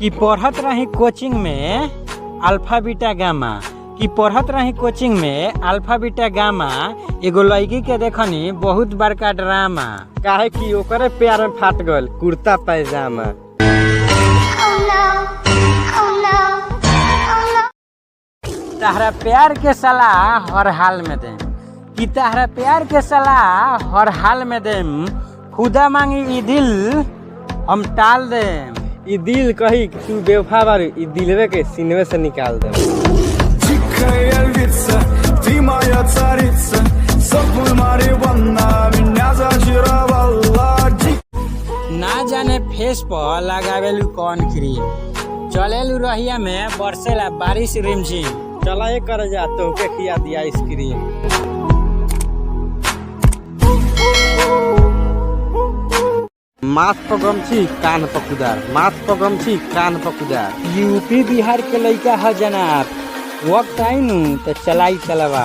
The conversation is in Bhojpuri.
कि पढ़त रही कोचिंग में अल्फा बीटा गामा कि पढ़त रही कोचिंग में अल्फा बीटा गामा एगो लड़की के देखनी बहुत बड़का ड्रामा काहे कि ओकरे प्यार में फाट गल कुर्ता पैजामा। तहरा प्यार के सलाह हर हाल में दे कि तहरा प्यार के सलाह हर हाल में दे खुदा मांगी ई दिल हम टाल दे। ई दिल कही कि तू बेवफा बारू ई दिलवे के सीनवे से निकाल दे। ना जाने फेस पर लगावेलू कौन क्रीम चलेलू रहिया में बरसेला बारिश रिमझिम चला एक कर जा तोहके खिया दिया आइसक्रीम। माथ पर गमछी कान पर कुदार माथ पर गमछी कान पर कुदार। यूपी बिहार के लड़का है जनाब वक्त आई नू तो चलाई चलवा।